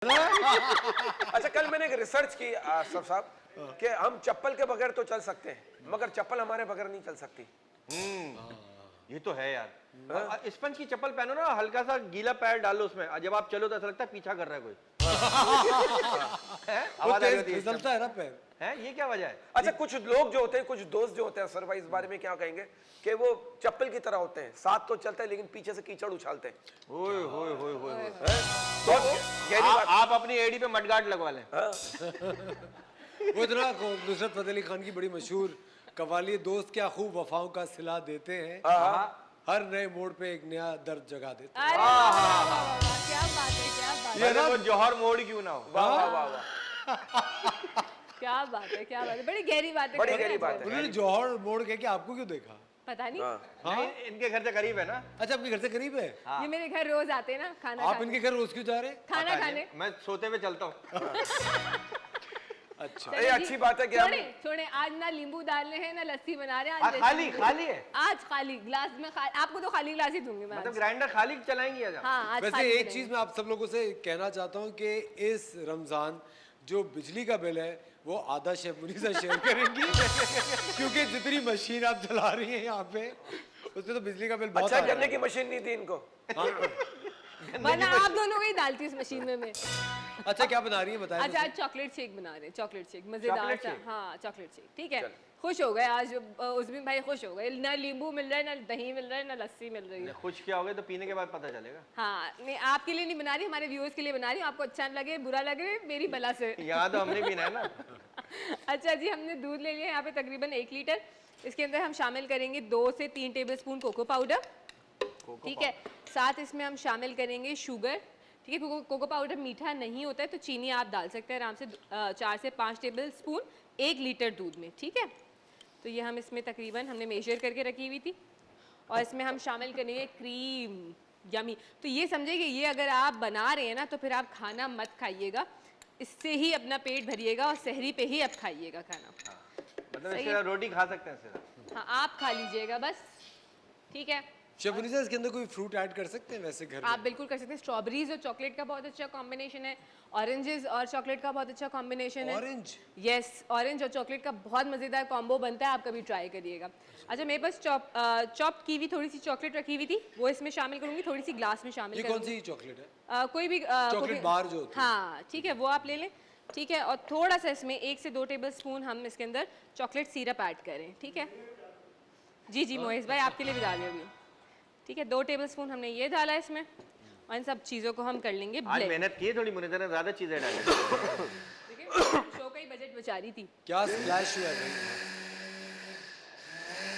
अच्छा, कल मैंने एक रिसर्च की सब साहब कि हम चप्पल के बगैर तो चल सकते हैं मगर चप्पल हमारे बगैर नहीं चल सकती। ये तो है यार। स्पंज की चप्पल पहनो ना, हल्का सा गीला पैर डालो उसमें, जब आप चलो तो ऐसा लगता है पीछा कर रहा है कोई। आवाज फिसलता है ना पैर। है, ये क्या वजह है? अच्छा, कुछ लोग जो होते हैं, कुछ दोस्त जो होते हैं, सर भाई इस बारे में क्या कहेंगे कि वो चप्पल की तरह होते हैं, साथ तो चलते हैं लेकिन पीछे से कीचड़ उछालते हैं। ओए होए होए होए। तो आप अपनी एडी पे मडगार्ड लगवा लें। वो इतना नुसरत फतेह अली खान की बड़ी मशहूर कवाली, दोस्त क्या खूब वफाओं का सिला देते हैं, हर नए मोड़ पे एक नया दर्द जगा देते हैं। क्या बात है, क्या बात है। ये ना वो जौहर मोड़ क्यों ना हो। वाह वाह वाह वाह, क्या बात है, क्या बात है, बड़ी गहरी बात है। बड़ी गहरी बात है। उन्होंने जौहर मोड़ कह के आपको क्यों देखा? पता नहीं। नहीं, इनके घर से करीब है ना। अच्छा, आपके घर से करीब है? ये मेरे घर रोज आते हैं ना खाना आप खाने। इनके घर रोज क्यों जा रहे हैं? खाना खाने। मैं सोते हुए चलता हूँ। अच्छा, ये अच्छी बात है कि हम छोड़े, आज ना नींबू डालने हैं ना लस्सी बना रहे हैं। आज खाली है। आज खाली ग्लास में आपको तो खाली ग्लास ही दूंगी मैं। मतलब ग्राइंडर खाली चलाएंगी आज? हाँ, आज वैसे खाली एक चलेंगे। चीज मैं आप सब लोगों से कहना चाहता हूँ कि इस रमजान जो बिजली का बिल है वो आधा शेफ मुनीसा शेयर करेंगी क्योंकि जितनी मशीन आप चला रही हैं यहाँ पे उसमें तो बिजली का बिल बहुत अच्छा करने की मशीन नहीं थी इनको। वरना आप दोनों को ही डालती उस मशीन में मैं। अच्छा, क्या बना रही है बताएं? अच्छा, आज चॉकलेट शेक बना रहे हैं, चॉकलेट शेक मजेदार चॉकलेट सा। शेक? हाँ, चॉकलेट शेक। ठीक है, खुश हो गए आज उस्मान भाई, खुश हो गए। ना नींबू मिल रहा है, ना दही मिल रहा है, ना लस्सी मिल रही है। खुश क्या हो गए तो पीने के बाद पता चलेगा। हाँ, नहीं आपके लिए नहीं बना रही, हमारे व्यूअर्स के लिए बना रही हूँ। आपको अच्छा लगे बुरा लगे मेरी बला से। यहाँ तो हमने पीना है ना। अच्छा जी, हमने दूध ले लिया यहाँ पे तकरीबन 1 लीटर। इसके अंदर हम शामिल करेंगे 2 से 3 टेबलस्पून कोको पाउडर। ठीक है, साथ इसमें हम शामिल करेंगे शुगर। ठीक है, कोको पाउडर मीठा नहीं होता है तो चीनी आप डाल सकते हैं आराम से 4 से 5 टेबलस्पून 1 लीटर दूध में। ठीक है, तो ये हम इसमें तकरीबन हमने मेजर करके रखी हुई थी। और इसमें हम शामिल करेंगे क्रीम। यमी। तो ये समझिए कि ये अगर आप बना रहे हैं ना तो फिर आप खाना मत खाइएगा, इससे ही अपना पेट भरिएगा और सहरी पे ही अब खाइएगा खाना। मतलब इससे रोटी खा सकते हैं इससे? हाँ, आप खा लीजिएगा बस। ठीक है, शेफ मुनीसा इसके अंदर कोई फ्रूट ऐड कर सकते हैं वैसे घर में? आप बिल्कुल कर सकते हैं। स्ट्रॉबेरीज और चॉकलेट का बहुत अच्छा कॉम्बिनेशन है, ऑरेंजेस और चॉकलेट का बहुत अच्छा कॉम्बिनेशन है। ऑरेंज? यस, ऑरेंज और चॉकलेट का बहुत मज़ेदार कॉम्बो बनता है, आप कभी ट्राई करिएगा। अच्छा, मेरे पास चॉप की हुई थोड़ी सी चॉकलेट रखी हुई थी, वो इसमें शामिल करूँगी, थोड़ी सी ग्लास में शामिल ये करूँगी। कौन सी चॉकलेट है? कोई भी चॉकलेट बार जो होती है। हाँ, ठीक है, वो आप ले लें। ठीक है, और थोड़ा सा इसमें 1 से 2 टेबलस्पून हम इसके अंदर चॉकलेट सिरप ऐड करें। ठीक है जी, जी मोहित भाई आपके लिए भी डाल रही हूँ। ठीक है, 2 टेबलस्पून हमने ये डाला इसमें और इन सब चीज़ों को हम कर लेंगे आज ब्लेंड। मेहनत की थोड़ी, मुनीसा ने ज्यादा चीजें डाली। ठीक है, शो का ही बजट बचा रही थी। क्या स्प्लैश हुआ है?